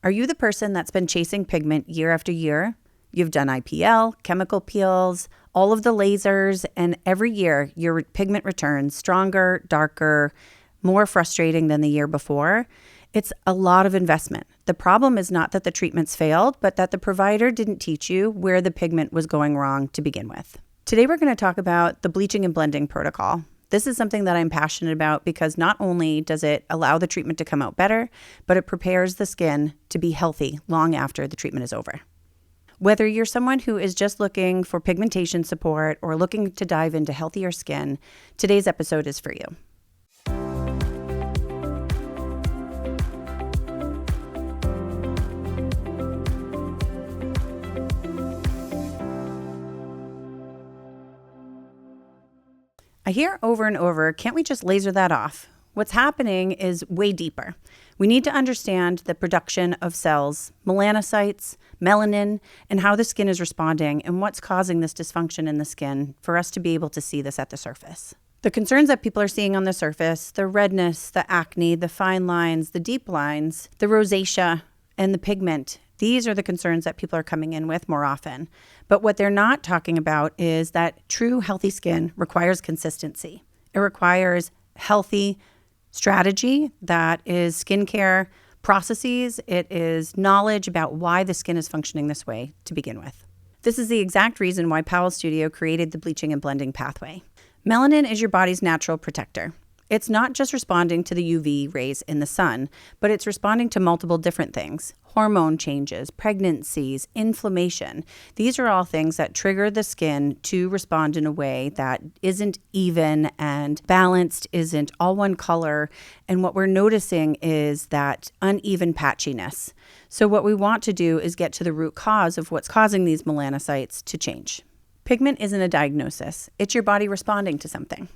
Are you the person that's been chasing pigment year after year? You've done IPL, chemical peels, all of the lasers, and every year your pigment returns stronger, darker, more frustrating than the year before. It's a lot of investment. The problem is not that the treatments failed, but that the provider didn't teach you where the pigment was going wrong to begin with. Today we're going to talk about the bleaching and blending protocol. This is something that I'm passionate about because not only does it allow the treatment to come out better, but it prepares the skin to be healthy long after the treatment is over. Whether you're someone who is just looking for pigmentation support or looking to dive into healthier skin, today's episode is for you. I hear over and over, can't we just laser that off? What's happening is way deeper. We need to understand the production of cells, melanocytes, melanin, and how the skin is responding and what's causing this dysfunction in the skin for us to be able to see this at the surface. The concerns that people are seeing on the surface, the redness, the acne, the fine lines, the deep lines, the rosacea, and the pigment, these are the concerns that people are coming in with more often. But what they're not talking about is that true healthy skin requires consistency. It requires healthy strategy that is skincare processes. It is knowledge about why the skin is functioning this way to begin with. This is the exact reason why Powell Studio created the bleaching and blending pathway. Melanin is your body's natural protector. It's not just responding to the UV rays in the sun, but it's responding to multiple different things. Hormone changes, pregnancies, inflammation. These are all things that trigger the skin to respond in a way that isn't even and balanced, isn't all one color. And what we're noticing is that uneven patchiness. So what we want to do is get to the root cause of what's causing these melanocytes to change. Pigment isn't a diagnosis. It's your body responding to something.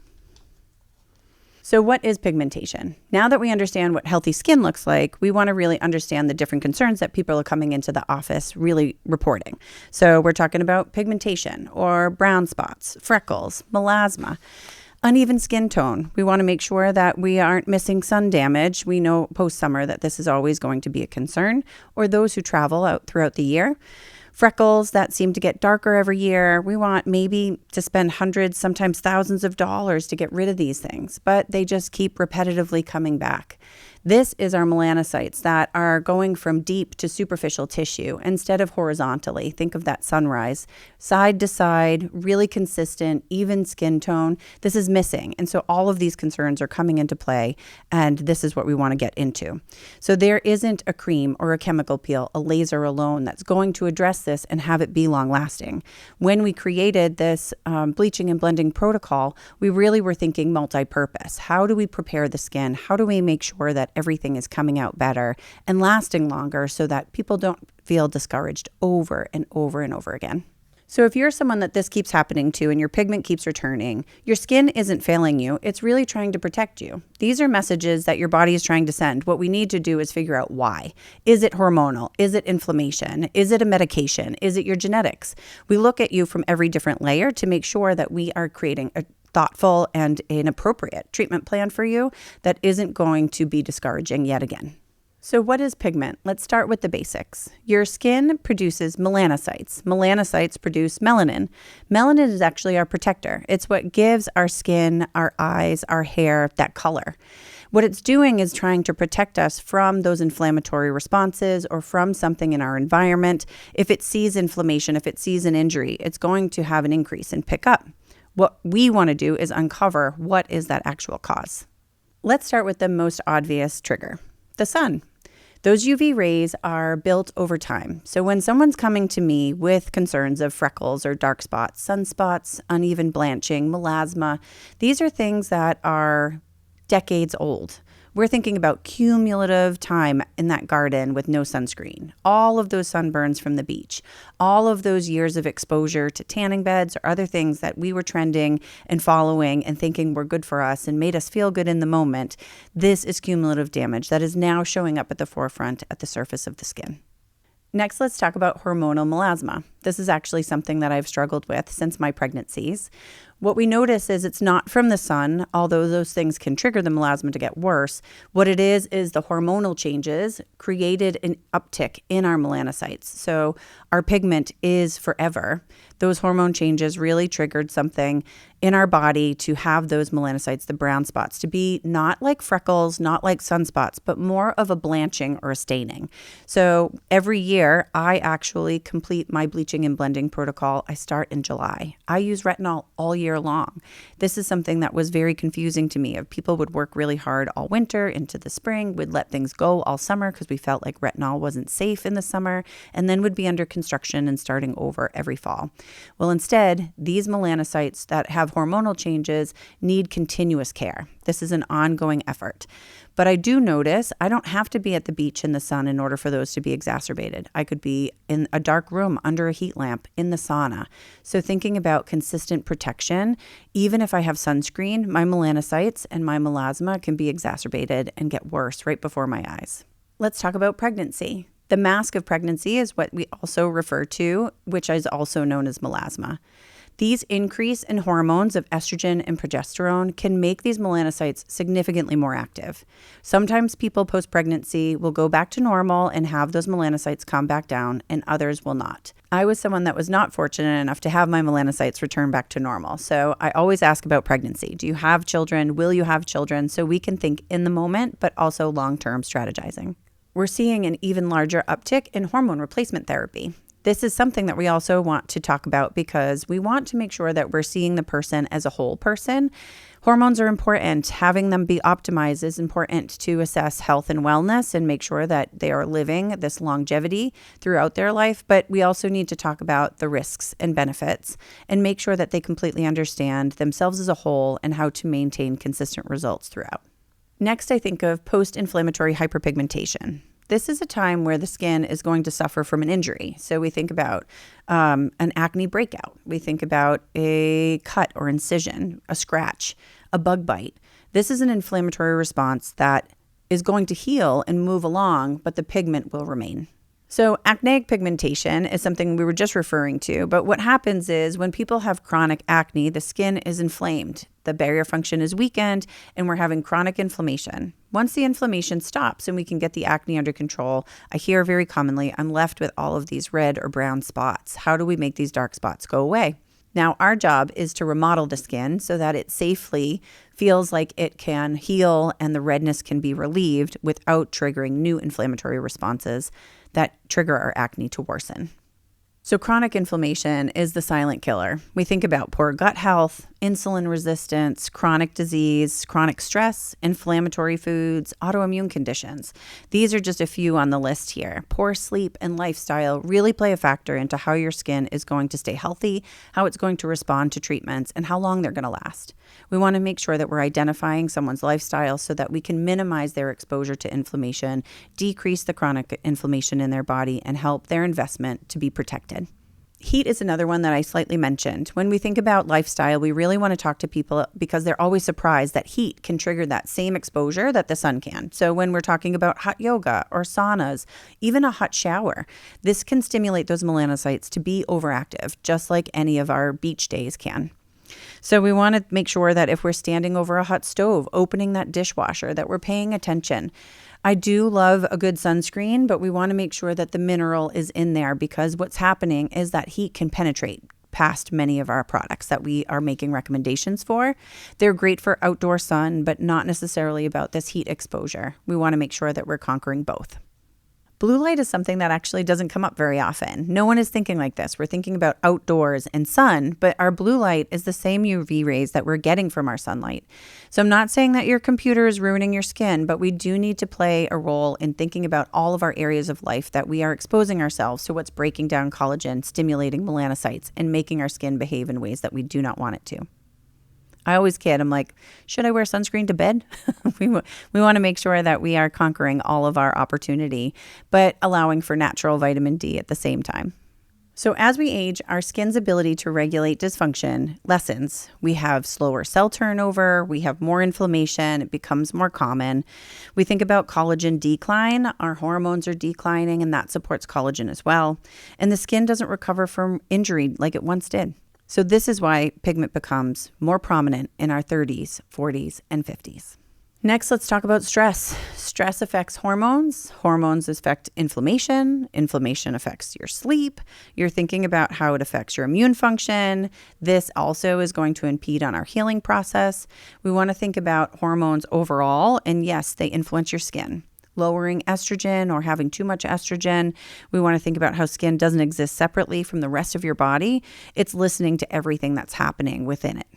So what is pigmentation? Now that we understand what healthy skin looks like, we want to really understand the different concerns that people are coming into the office really reporting. So we're talking about pigmentation or brown spots, freckles, melasma, uneven skin tone. We want to make sure that we aren't missing sun damage. We know post-summer that this is always going to be a concern, or those who travel out throughout the year. Freckles that seem to get darker every year. We want maybe to spend hundreds, sometimes thousands of dollars to get rid of these things, but they just keep repetitively coming back. This is our melanocytes that are going from deep to superficial tissue instead of horizontally. Think of that sunrise. Side to side, really consistent, even skin tone. This is missing. And so all of these concerns are coming into play, and this is what we want to get into. So there isn't a cream or a chemical peel, a laser alone that's going to address this and have it be long lasting. When we created this bleaching and blending protocol, we really were thinking multi-purpose. How do we prepare the skin? How do we make sure that everything is coming out better and lasting longer so that people don't feel discouraged over and over and over again? So if you're someone that this keeps happening to and your pigment keeps returning, your skin isn't failing you. It's really trying to protect you. These are messages that your body is trying to send. What we need to do is figure out why. Is it hormonal? Is it inflammation? Is it a medication? Is it your genetics? We look at you from every different layer to make sure that we are creating a thoughtful and an appropriate treatment plan for you that isn't going to be discouraging yet again. So what is pigment? Let's start with the basics. Your skin produces melanocytes. Melanocytes produce melanin. Melanin is actually our protector. It's what gives our skin, our eyes, our hair that color. What it's doing is trying to protect us from those inflammatory responses or from something in our environment. If it sees inflammation, if it sees an injury, it's going to have an increase and pick up. What we want to do is uncover what is that actual cause. Let's start with the most obvious trigger, the sun. Those UV rays are built over time. So when someone's coming to me with concerns of freckles or dark spots, sunspots, uneven blanching, melasma, these are things that are decades old. We're thinking about cumulative time in that garden with no sunscreen, all of those sunburns from the beach, all of those years of exposure to tanning beds or other things that we were trending and following and thinking were good for us and made us feel good in the moment. This is cumulative damage that is now showing up at the forefront at the surface of the skin. Next, let's talk about hormonal melasma. This is actually something that I've struggled with since my pregnancies. What we notice is it's not from the sun, although those things can trigger the melasma to get worse. What it is the hormonal changes created an uptick in our melanocytes. So our pigment is forever. Those hormone changes really triggered something in our body to have those melanocytes, the brown spots, to be not like freckles, not like sunspots, but more of a blanching or a staining. So every year, I actually complete my bleaching and blending protocol. I start in July. I use retinol all year long. This is something that was very confusing to me. People would work really hard all winter into the spring, would let things go all summer because we felt like retinol wasn't safe in the summer, and then would be under construction and starting over every fall. Well, instead, these melanocytes that have hormonal changes need continuous care. This is an ongoing effort. But I do notice I don't have to be at the beach in the sun in order for those to be exacerbated. I could be in a dark room under a heat lamp in the sauna. So thinking about consistent protection, even if I have sunscreen, my melanocytes and my melasma can be exacerbated and get worse right before my eyes. Let's talk about pregnancy. The mask of pregnancy is what we also refer to, which is also known as melasma. These increase in hormones of estrogen and progesterone can make these melanocytes significantly more active. Sometimes people post-pregnancy will go back to normal and have those melanocytes come back down, and others will not. I was someone that was not fortunate enough to have my melanocytes return back to normal. So I always ask about pregnancy. Do you have children? Will you have children? So we can think in the moment, but also long-term strategizing. We're seeing an even larger uptick in hormone replacement therapy. This is something that we also want to talk about because we want to make sure that we're seeing the person as a whole person. Hormones are important. Having them be optimized is important to assess health and wellness and make sure that they are living this longevity throughout their life. But we also need to talk about the risks and benefits and make sure that they completely understand themselves as a whole and how to maintain consistent results throughout. Next, I think of post-inflammatory hyperpigmentation. This is a time where the skin is going to suffer from an injury. So we think about an acne breakout. We think about a cut or incision, a scratch, a bug bite. This is an inflammatory response that is going to heal and move along, but the pigment will remain. So acneic pigmentation is something we were just referring to, but what happens is when people have chronic acne, the skin is inflamed, the barrier function is weakened, and we're having chronic inflammation. Once the inflammation stops and we can get the acne under control, I hear very commonly, I'm left with all of these red or brown spots. How do we make these dark spots go away? Now, our job is to remodel the skin so that it safely feels like it can heal and the redness can be relieved without triggering new inflammatory responses that trigger our acne to worsen. So chronic inflammation is the silent killer. We think about poor gut health, insulin resistance, chronic disease, chronic stress, inflammatory foods, autoimmune conditions. These are just a few on the list here. Poor sleep and lifestyle really play a factor into how your skin is going to stay healthy, how it's going to respond to treatments, and how long they're going to last. We want to make sure that we're identifying someone's lifestyle so that we can minimize their exposure to inflammation, decrease the chronic inflammation in their body, and help their investment to be protected. Heat is another one that I slightly mentioned. When we think about lifestyle, we really want to talk to people because they're always surprised that heat can trigger that same exposure that the sun can. So when we're talking about hot yoga or saunas, even a hot shower, this can stimulate those melanocytes to be overactive, just like any of our beach days can. So we want to make sure that if we're standing over a hot stove, opening that dishwasher, that we're paying attention. I do love a good sunscreen, but we want to make sure that the mineral is in there because what's happening is that heat can penetrate past many of our products that we are making recommendations for. They're great for outdoor sun, but not necessarily about this heat exposure. We want to make sure that we're conquering both. Blue light is something that actually doesn't come up very often. No one is thinking like this. We're thinking about outdoors and sun, but our blue light is the same UV rays that we're getting from our sunlight. So I'm not saying that your computer is ruining your skin, but we do need to play a role in thinking about all of our areas of life that we are exposing ourselves to what's breaking down collagen, stimulating melanocytes, and making our skin behave in ways that we do not want it to. I always kid. I'm like, should I wear sunscreen to bed? we want to make sure that we are conquering all of our opportunity, but allowing for natural vitamin D at the same time. So as we age, our skin's ability to regulate dysfunction lessens. We have slower cell turnover, we have more inflammation, it becomes more common. We think about collagen decline, our hormones are declining, and that supports collagen as well. And the skin doesn't recover from injury like it once did. So this is why pigment becomes more prominent in our 30s, 40s, and 50s. Next, let's talk about stress. Stress affects hormones. Hormones affect inflammation. Inflammation affects your sleep. You're thinking about how it affects your immune function. This also is going to impede on our healing process. We want to think about hormones overall, and yes, they influence your skin. Lowering estrogen or having too much estrogen. We want to think about how skin doesn't exist separately from the rest of your body. It's listening to everything that's happening within it.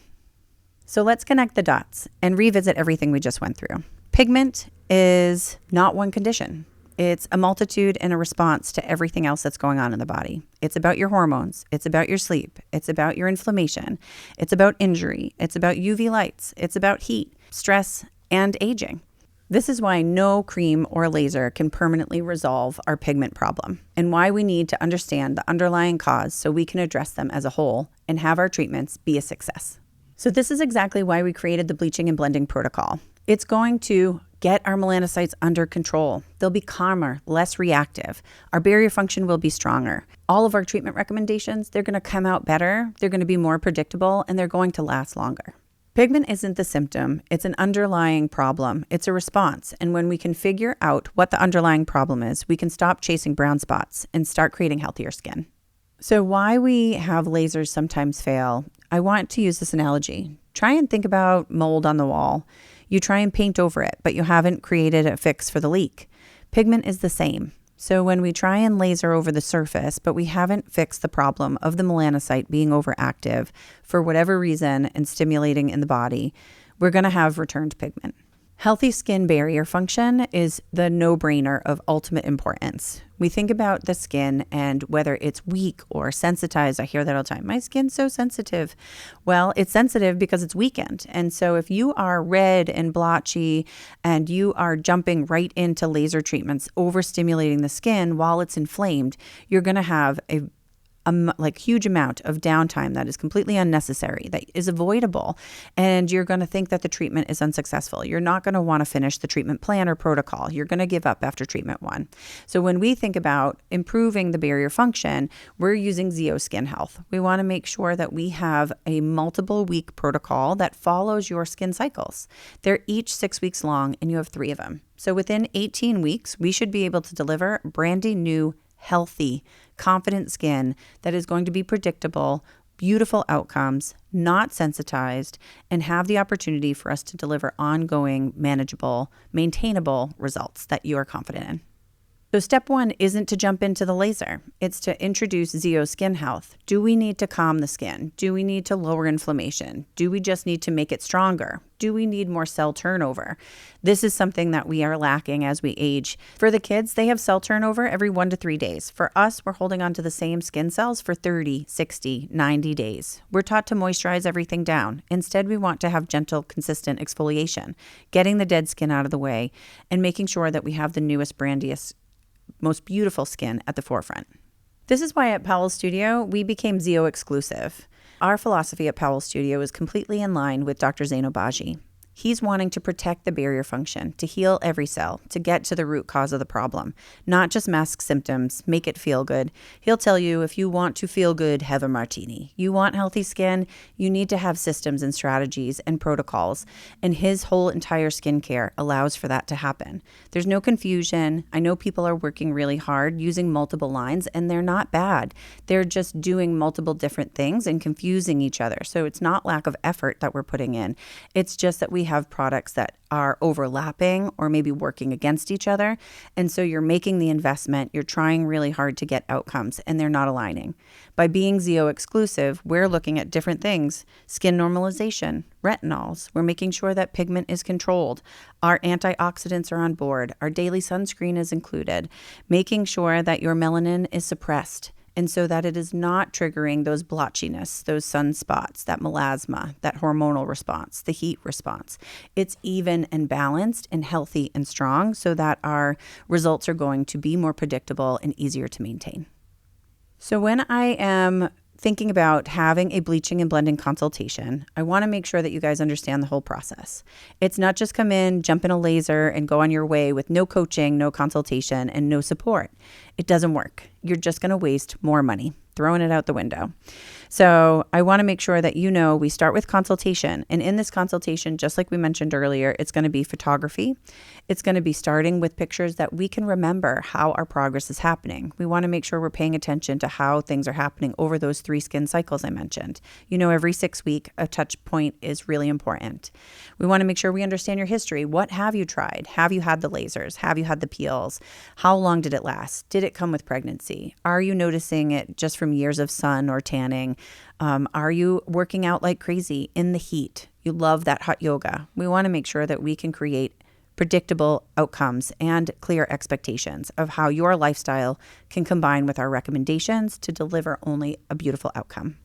So let's connect the dots and revisit everything we just went through. Pigment is not one condition. It's a multitude and a response to everything else that's going on in the body. It's about your hormones. It's about your sleep. It's about your inflammation. It's about injury. It's about UV lights. It's about heat, stress, and aging. This is why no cream or laser can permanently resolve our pigment problem, and why we need to understand the underlying cause so we can address them as a whole and have our treatments be a success. So this is exactly why we created the Bleaching and Blending protocol. It's going to get our melanocytes under control. They'll be calmer, less reactive. Our barrier function will be stronger. All of our treatment recommendations, they're going to come out better, they're going to be more predictable, and they're going to last longer. Pigment isn't the symptom, it's an underlying problem. It's a response. And when we can figure out what the underlying problem is, we can stop chasing brown spots and start creating healthier skin. So why we have lasers sometimes fail, I want to use this analogy. Try and think about mold on the wall. You try and paint over it, but you haven't created a fix for the leak. Pigment is the same. So when we try and laser over the surface, but we haven't fixed the problem of the melanocyte being overactive for whatever reason and stimulating in the body, we're going to have returned pigment. Healthy skin barrier function is the no-brainer of ultimate importance. We think about the skin and whether it's weak or sensitized. I hear that all the time. My skin's so sensitive. Well, it's sensitive because it's weakened. And so if you are red and blotchy and you are jumping right into laser treatments, overstimulating the skin while it's inflamed, you're going to have a huge amount of downtime that is completely unnecessary, that is avoidable, and you're going to think that the treatment is unsuccessful. You're not going to want to finish the treatment plan or protocol. You're going to give up after treatment 1. So when we think about improving the barrier function, we're using Zeo Skin Health. We want to make sure that we have a multiple week protocol that follows your skin cycles. They're each 6 weeks long, and you have 3 of them. So within 18 weeks, we should be able to deliver brandy new, healthy, confident skin that is going to be predictable, beautiful outcomes, not sensitized, and have the opportunity for us to deliver ongoing, manageable, maintainable results that you are confident in. So step 1 isn't to jump into the laser. It's to introduce Zeo Skin Health. Do we need to calm the skin? Do we need to lower inflammation? Do we just need to make it stronger? Do we need more cell turnover? This is something that we are lacking as we age. For the kids, they have cell turnover every 1 to 3 days. For us, we're holding on to the same skin cells for 30, 60, 90 days. We're taught to moisturize everything down. Instead, we want to have gentle, consistent exfoliation, getting the dead skin out of the way, and making sure that we have the newest, brandiest, most beautiful skin at the forefront. This is why at Powell Studio, we became Zeo exclusive. Our philosophy at Powell Studio is completely in line with Dr. Zain Obaji. He's wanting to protect the barrier function, to heal every cell, to get to the root cause of the problem, not just mask symptoms, make it feel good. He'll tell you, if you want to feel good, have a martini. You want healthy skin, you need to have systems and strategies and protocols, and his whole entire skincare allows for that to happen. There's no confusion. I know people are working really hard using multiple lines, and they're not bad. They're just doing multiple different things and confusing each other. So it's not lack of effort that we're putting in. It's just that we have products that are overlapping or maybe working against each other. And so you're making the investment, you're trying really hard to get outcomes, and they're not aligning. By being Zeo exclusive, we're looking at different things: skin normalization, retinols. We're making sure that pigment is controlled. Our antioxidants are on board. Our daily sunscreen is included, making sure that your melanin is suppressed, and so that it is not triggering those blotchiness, those sunspots, that melasma, that hormonal response, the heat response. It's even and balanced and healthy and strong so that our results are going to be more predictable and easier to maintain. So when I am thinking about having a bleaching and blending consultation, I want to make sure that you guys understand the whole process. It's not just come in, jump in a laser, and go on your way with no coaching, no consultation, and no support. It doesn't work. You're just going to waste more money, throwing it out the window. So I want to make sure that you know we start with consultation. And in this consultation, just like we mentioned earlier, it's going to be photography. It's going to be starting with pictures that we can remember how our progress is happening. We want to make sure we're paying attention to how things are happening over those 3 skin cycles I mentioned. You know, every 6 week, a touch point is really important. We want to make sure we understand your history. What have you tried? Have you had the lasers? Have you had the peels? How long did it last? Did it come with pregnancy? Are you noticing it just from years of sun or tanning? Are you working out like crazy in the heat? You love that hot yoga. We want to make sure that we can create predictable outcomes and clear expectations of how your lifestyle can combine with our recommendations to deliver only a beautiful outcome.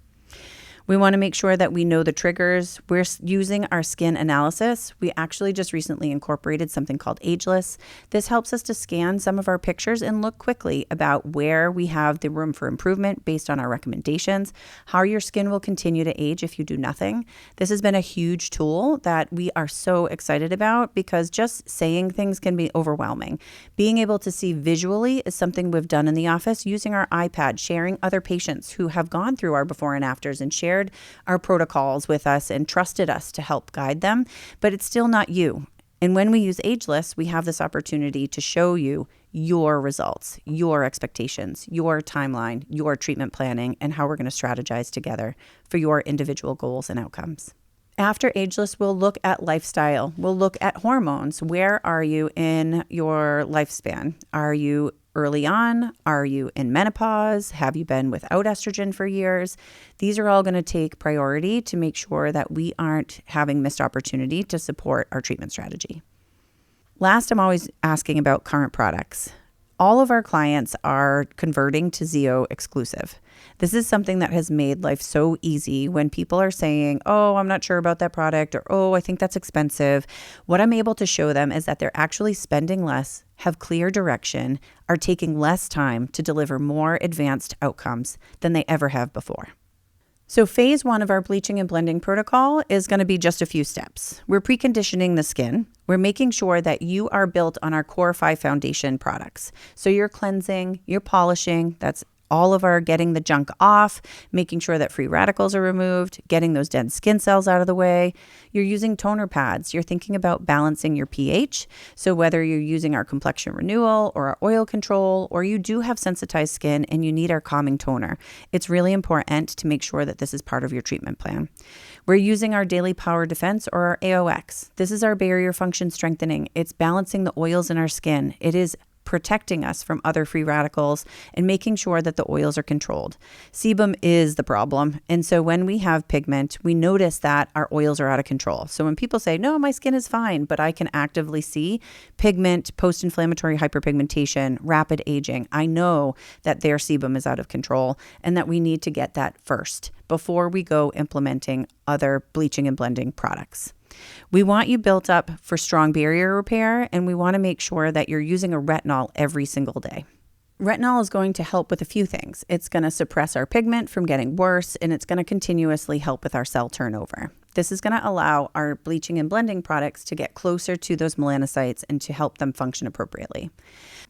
We want to make sure that we know the triggers. We're using our skin analysis. We actually just recently incorporated something called Ageless. This helps us to scan some of our pictures and look quickly about where we have the room for improvement based on our recommendations, how your skin will continue to age if you do nothing. This has been a huge tool that we are so excited about because just saying things can be overwhelming. Being able to see visually is something we've done in the office using our iPad, sharing other patients who have gone through our before and afters and shared our protocols with us and trusted us to help guide them, but it's still not you. And when we use Ageless, we have this opportunity to show you your results, your expectations, your timeline, your treatment planning, and how we're going to strategize together for your individual goals and outcomes. After Ageless, we'll look at lifestyle. We'll look at hormones. Where are you in your lifespan? Are you early on? Are you in menopause? Have you been without estrogen for years? These are all going to take priority to make sure that we aren't having missed opportunity to support our treatment strategy. Last, I'm always asking about current products. All of our clients are converting to Zeo exclusive. This is something that has made life so easy when people are saying, oh, I'm not sure about that product, or oh, I think that's expensive. What I'm able to show them is that they're actually spending less, have clear direction, are taking less time to deliver more advanced outcomes than they ever have before. So phase 1 of our bleaching and blending protocol is going to be just a few steps. We're preconditioning the skin. We're making sure that you are built on our core 5 foundation products. So you're cleansing, you're polishing, that's all of our getting the junk off, making sure that free radicals are removed, getting those dead skin cells out of the way. You're using toner pads. You're thinking about balancing your pH. So whether you're using our complexion renewal or our oil control, or you do have sensitized skin and you need our calming toner, it's really important to make sure that this is part of your treatment plan. We're using our daily power defense or our AOX. This is our barrier function strengthening. It's balancing the oils in our skin. It is protecting us from other free radicals and making sure that the oils are controlled. Sebum is the problem. And so when we have pigment, we notice that our oils are out of control. So when people say, no, my skin is fine, but I can actively see pigment, post-inflammatory hyperpigmentation, rapid aging, I know that their sebum is out of control and that we need to get that first before we go implementing other bleaching and blending products. We want you built up for strong barrier repair, and we want to make sure that you're using a retinol every single day. Retinol is going to help with a few things. It's going to suppress our pigment from getting worse, and it's going to continuously help with our cell turnover. This is going to allow our bleaching and blending products to get closer to those melanocytes and to help them function appropriately.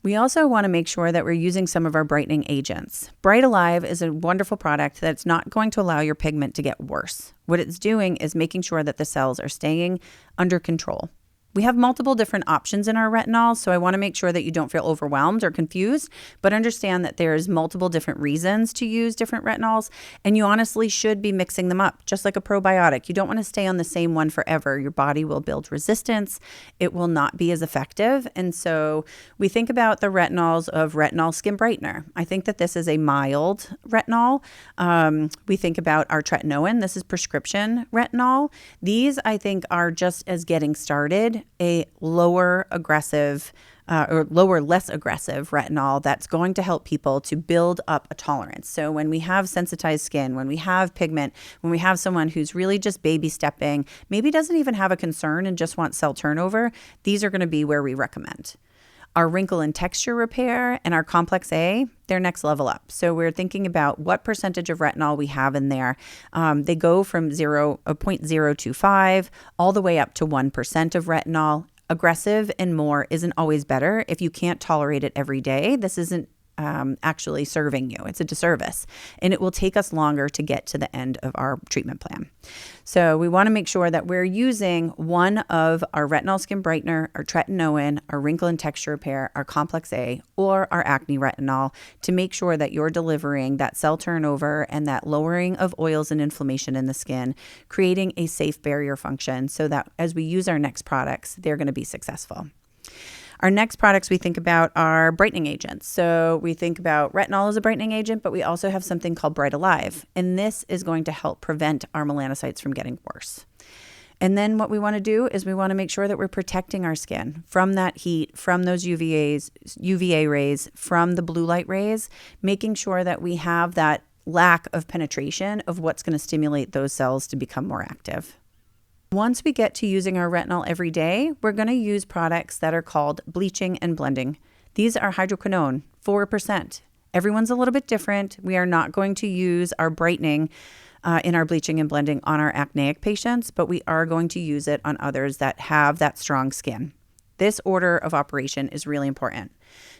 We also want to make sure that we're using some of our brightening agents. Bright Alive is a wonderful product that's not going to allow your pigment to get worse. What it's doing is making sure that the cells are staying under control. We have multiple different options in our retinol, so I want to make sure that you don't feel overwhelmed or confused, but understand that there's multiple different reasons to use different retinols, and you honestly should be mixing them up, just like a probiotic. You don't want to stay on the same one forever. Your body will build resistance. It will not be as effective, and so we think about the retinols of retinol skin brightener. I think that this is a mild retinol. We think about our tretinoin. This is prescription retinol. These, I think, are just as getting started. A lower aggressive less aggressive retinol that's going to help people to build up a tolerance. So when we have sensitized skin, when we have pigment, when we have someone who's really just baby stepping, maybe doesn't even have a concern and just wants cell turnover, these are going to be where we recommend. Our wrinkle and texture repair and our complex A, they're next level up. So we're thinking about what percentage of retinol we have in there. They go from 0.025 all the way up to 1% of retinol. Aggressive and more isn't always better. If you can't tolerate it every day, this isn't actually serving you. It's a disservice, and it will take us longer to get to the end of our treatment plan. So we want to make sure that we're using one of our retinol skin brightener, our tretinoin, our wrinkle and texture repair, our complex A, or our acne retinol to make sure that you're delivering that cell turnover and that lowering of oils and inflammation in the skin, creating a safe barrier function so that as we use our next products, they're going to be successful. Our next products we think about are brightening agents. So we think about retinol as a brightening agent, but we also have something called Bright Alive. And this is going to help prevent our melanocytes from getting worse. And then what we want to do is we want to make sure that we're protecting our skin from that heat, from those UVA rays, from the blue light rays, making sure that we have that lack of penetration of what's going to stimulate those cells to become more active. Once we get to using our retinol every day, we're going to use products that are called bleaching and blending. These are hydroquinone, 4%. Everyone's a little bit different. We are not going to use our brightening in our bleaching and blending on our acneic patients, but we are going to use it on others that have that strong skin. This order of operation is really important.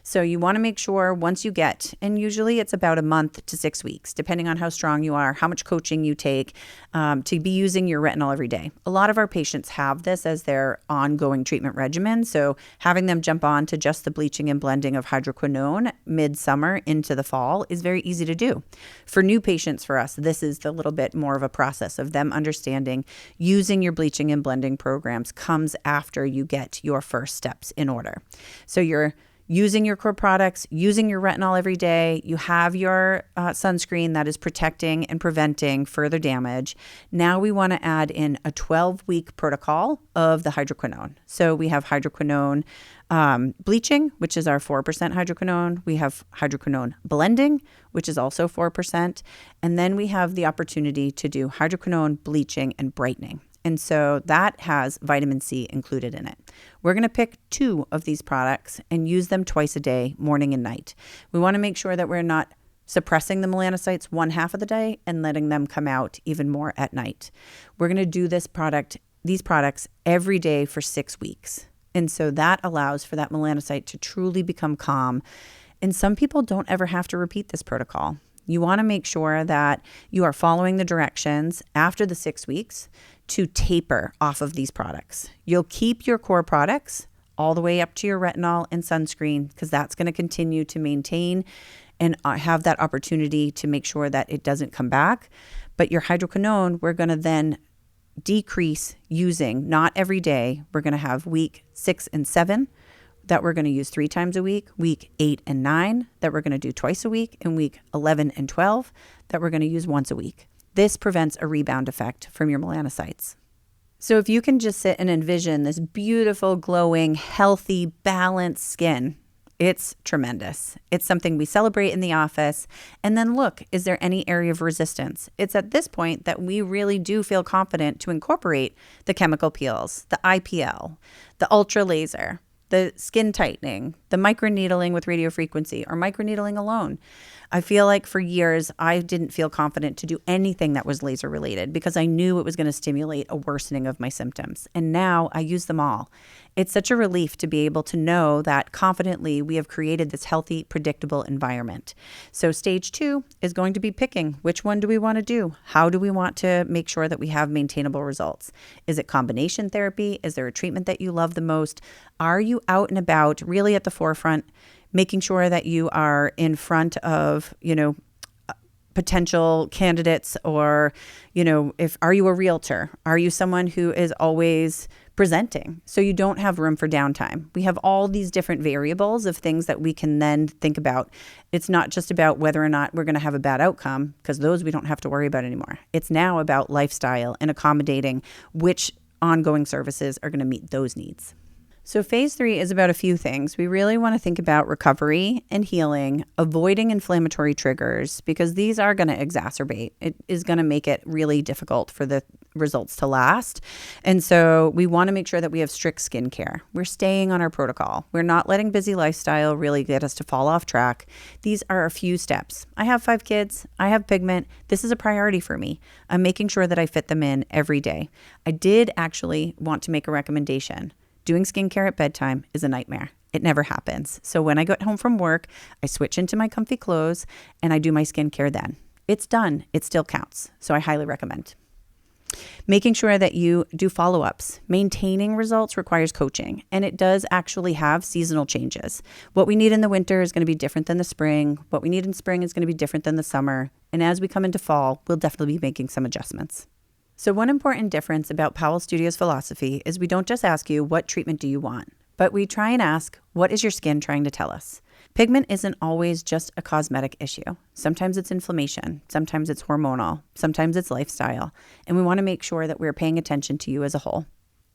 So you want to make sure once you get, and usually it's about a month to 6 weeks, depending on how strong you are, how much coaching you take, to be using your retinol every day. A lot of our patients have this as their ongoing treatment regimen. So having them jump on to just the bleaching and blending of hydroquinone midsummer into the fall is very easy to do. For new patients for us, this is the little bit more of a process of them understanding using your bleaching and blending programs comes after you get your first steps in order. So you're using your core products, using your retinol every day. You have your sunscreen that is protecting and preventing further damage. Now we want to add in a 12-week protocol of the hydroquinone. So we have hydroquinone bleaching, which is our 4% hydroquinone. We have hydroquinone blending, which is also 4%. And then we have the opportunity to do hydroquinone, bleaching, and brightening. And so that has vitamin C included in it. We're going to pick 2 of these products and use them twice a day, morning and night. We want to make sure that we're not suppressing the melanocytes one half of the day and letting them come out even more at night. We're going to do these products every day for 6 weeks. And so that allows for that melanocyte to truly become calm. And some people don't ever have to repeat this protocol. You want to make sure that you are following the directions after the 6 weeks to taper off of these products. You'll keep your core products all the way up to your retinol and sunscreen because that's going to continue to maintain and have that opportunity to make sure that it doesn't come back. But your hydroquinone, we're going to then decrease using, not every day. We're going to have week 6 and 7 that we're going to use 3 times a week, week 8 and 9 that we're going to do twice a week, and week 11 and 12 that we're going to use once a week. This prevents a rebound effect from your melanocytes. So if you can just sit and envision this beautiful, glowing, healthy, balanced skin, it's tremendous. It's something we celebrate in the office. And then look, is there any area of resistance? It's at this point that we really do feel confident to incorporate the chemical peels, the IPL, the ultra laser, the skin tightening, the microneedling with radiofrequency, or microneedling alone. I feel like for years, I didn't feel confident to do anything that was laser related because I knew it was going to stimulate a worsening of my symptoms. And now I use them all. It's such a relief to be able to know that confidently we have created this healthy, predictable environment. So stage 2 is going to be picking which one do we want to do? How do we want to make sure that we have maintainable results? Is it combination therapy? Is there a treatment that you love the most? Are you out and about, really at the forefront, making sure that you are in front of, potential candidates, or, are you a realtor? Are you someone who is always presenting? So you don't have room for downtime. We have all these different variables of things that we can then think about. It's not just about whether or not we're going to have a bad outcome, because those we don't have to worry about anymore. It's now about lifestyle and accommodating which ongoing services are going to meet those needs. So phase 3 is about a few things. We really want to think about recovery and healing, avoiding inflammatory triggers, because these are going to exacerbate. It is going to make it really difficult for the results to last. And so we want to make sure that we have strict skincare. We're staying on our protocol. We're not letting busy lifestyle really get us to fall off track. These are a few steps. I have 5 kids. I have pigment. This is a priority for me. I'm making sure that I fit them in every day. I did actually want to make a recommendation. Doing skincare at bedtime is a nightmare. It never happens. So when I get home from work, I switch into my comfy clothes and I do my skincare then. It's done. It still counts. So I highly recommend. Making sure that you do follow-ups. Maintaining results requires coaching, and it does actually have seasonal changes. What we need in the winter is going to be different than the spring. What we need in spring is going to be different than the summer. And as we come into fall, we'll definitely be making some adjustments. So one important difference about Powell Studio's philosophy is we don't just ask you, what treatment do you want? But we try and ask, what is your skin trying to tell us? Pigment isn't always just a cosmetic issue. Sometimes it's inflammation. Sometimes it's hormonal. Sometimes it's lifestyle. And we want to make sure that we're paying attention to you as a whole.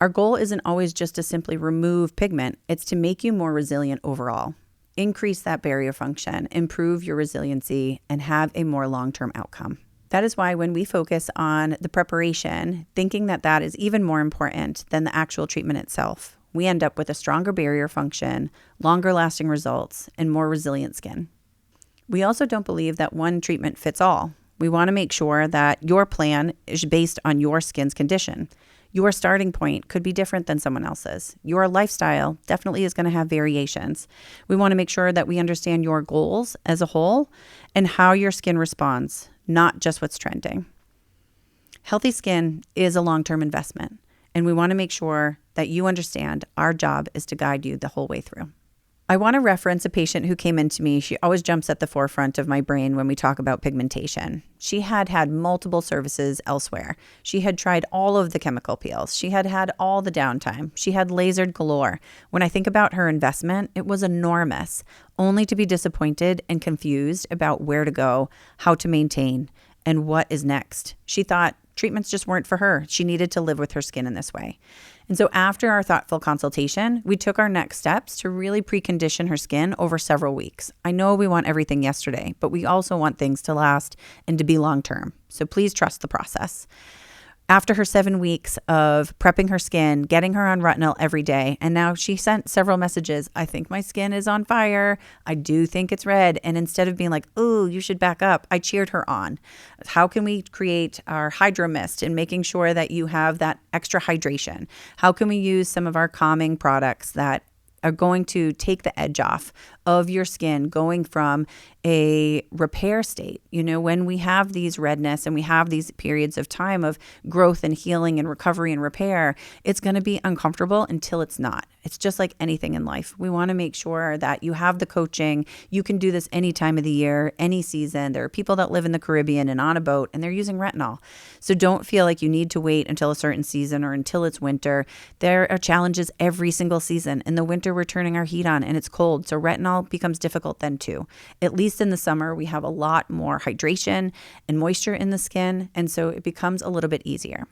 Our goal isn't always just to simply remove pigment. It's to make you more resilient overall. Increase that barrier function, improve your resiliency, and have a more long-term outcome. That is why when we focus on the preparation, thinking that that is even more important than the actual treatment itself, we end up with a stronger barrier function, longer lasting results, and more resilient skin. We also don't believe that one treatment fits all. We want to make sure that your plan is based on your skin's condition. Your starting point could be different than someone else's. Your lifestyle definitely is going to have variations. We want to make sure that we understand your goals as a whole and how your skin responds, not just what's trending. Healthy skin is a long-term investment, and we want to make sure that you understand our job is to guide you the whole way through. I want to reference a patient who came into me. She always jumps at the forefront of my brain when we talk about pigmentation. She had had multiple services elsewhere. She had tried all of the chemical peels. She had had all the downtime. She had lasered galore. When I think about her investment, it was enormous, only to be disappointed and confused about where to go, how to maintain, and what is next. She thought treatments just weren't for her. She needed to live with her skin in this way. And so after our thoughtful consultation, we took our next steps to really precondition her skin over several weeks. I know we want everything yesterday, but we also want things to last and to be long-term. So please trust the process. After her 7 weeks of prepping her skin, getting her on retinol every day, and now she sent several messages. I think my skin is on fire. I do think it's red. And instead of being like, oh, you should back up, I cheered her on. How can we create our hydro mist and making sure that you have that extra hydration? How can we use some of our calming products that are going to take the edge off of your skin going from a repair state? You know, when we have these redness and we have these periods of time of growth and healing and recovery and repair, it's going to be uncomfortable until it's not. It's just like anything in life. We want to make sure that you have the coaching. You can do this any time of the year, any season. There are people that live in the Caribbean and on a boat and they're using retinol. So don't feel like you need to wait until a certain season or until it's winter. There are challenges every single season. In the winter, we're turning our heat on and it's cold. So retinol becomes difficult then too. At least in the summer, we have a lot more hydration and moisture in the skin. And so it becomes a little bit easier.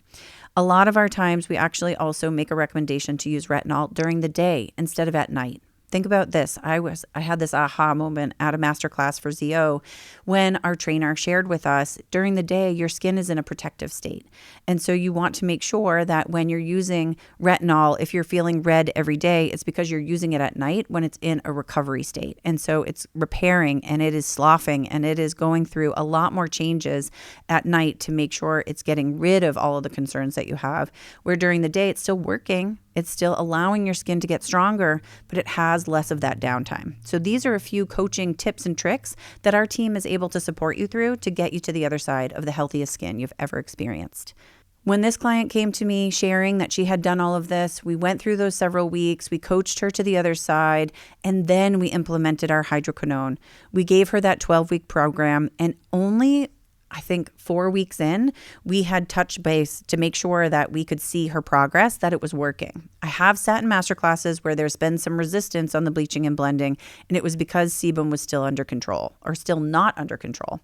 A lot of our times, we actually also make a recommendation to use retinol during the day instead of at night. Think about this. I had this aha moment at a masterclass for ZO when our trainer shared with us during the day, your skin is in a protective state. And so you want to make sure that when you're using retinol, if you're feeling red every day, it's because you're using it at night when it's in a recovery state. And so it's repairing and it is sloughing and it is going through a lot more changes at night to make sure it's getting rid of all of the concerns that you have. Where during the day, it's still working. It's still allowing your skin to get stronger, but it has less of that downtime. So these are a few coaching tips and tricks that our team is able to support you through to get you to the other side of the healthiest skin you've ever experienced. When this client came to me sharing that she had done all of this, we went through those several weeks, we coached her to the other side, and then we implemented our hydroquinone. We gave her that 12-week program, and only I think 4 weeks in, we had touch base to make sure that we could see her progress, that it was working. I have sat in masterclasses where there's been some resistance on the bleaching and blending, and it was because sebum was still under control or still not under control.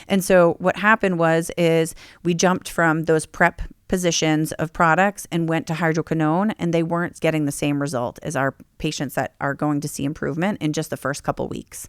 And so what happened is we jumped from those prep positions of products and went to hydroquinone, and they weren't getting the same result as our patients that are going to see improvement in just the first couple weeks.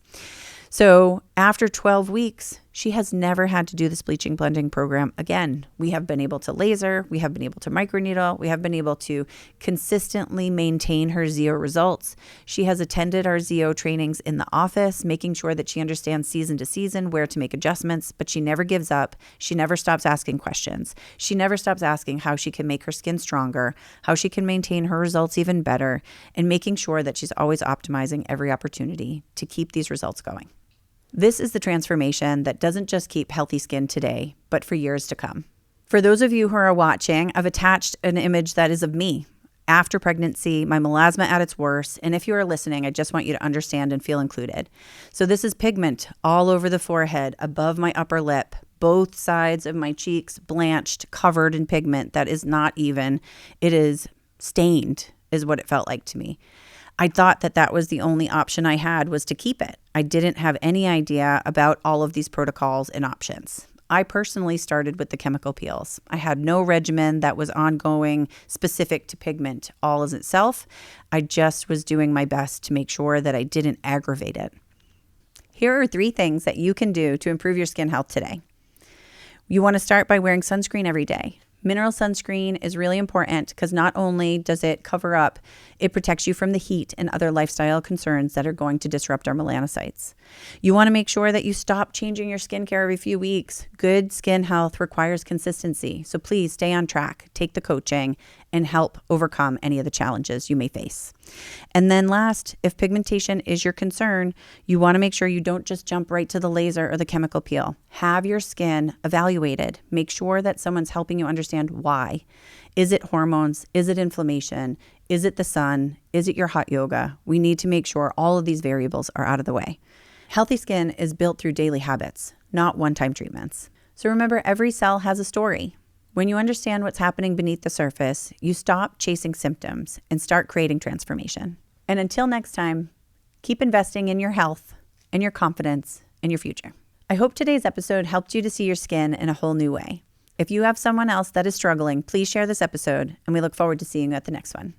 So After 12 weeks, she has never had to do this bleaching blending program again. We have been able to laser, we have been able to microneedle, we have been able to consistently maintain her ZO results. She has attended our ZO trainings in the office, making sure that she understands season to season where to make adjustments, but she never gives up. She never stops asking questions. She never stops asking how she can make her skin stronger, how she can maintain her results even better, and making sure that she's always optimizing every opportunity to keep these results going. This is the transformation that doesn't just keep healthy skin today, but for years to come. For those of you who are watching, I've attached an image that is of me after pregnancy, my melasma at its worst. And if you are listening, I just want you to understand and feel included. So this is pigment all over the forehead, above my upper lip, both sides of my cheeks blanched, covered in pigment that is not even, it is stained, is what it felt like to me. I thought that that was the only option I had, was to keep it. I didn't have any idea about all of these protocols and options. I personally started with the chemical peels. I had no regimen that was ongoing specific to pigment all as itself. I just was doing my best to make sure that I didn't aggravate it. Here are 3 things that you can do to improve your skin health today. You want to start by wearing sunscreen every day. Mineral sunscreen is really important because not only does it cover up, it protects you from the heat and other lifestyle concerns that are going to disrupt our melanocytes. You want to make sure that you stop changing your skincare every few weeks. Good skin health requires consistency, so please stay on track, take the coaching, and help overcome any of the challenges you may face. And then last, if pigmentation is your concern, you want to make sure you don't just jump right to the laser or the chemical peel. Have your skin evaluated. Make sure that someone's helping you understand why. Is it hormones? Is it inflammation? Is it the sun? Is it your hot yoga? We need to make sure all of these variables are out of the way. Healthy skin is built through daily habits, not one-time treatments. So remember, every cell has a story. When you understand what's happening beneath the surface, you stop chasing symptoms and start creating transformation. And until next time, keep investing in your health and your confidence and your future. I hope today's episode helped you to see your skin in a whole new way. If you have someone else that is struggling, please share this episode, and we look forward to seeing you at the next one.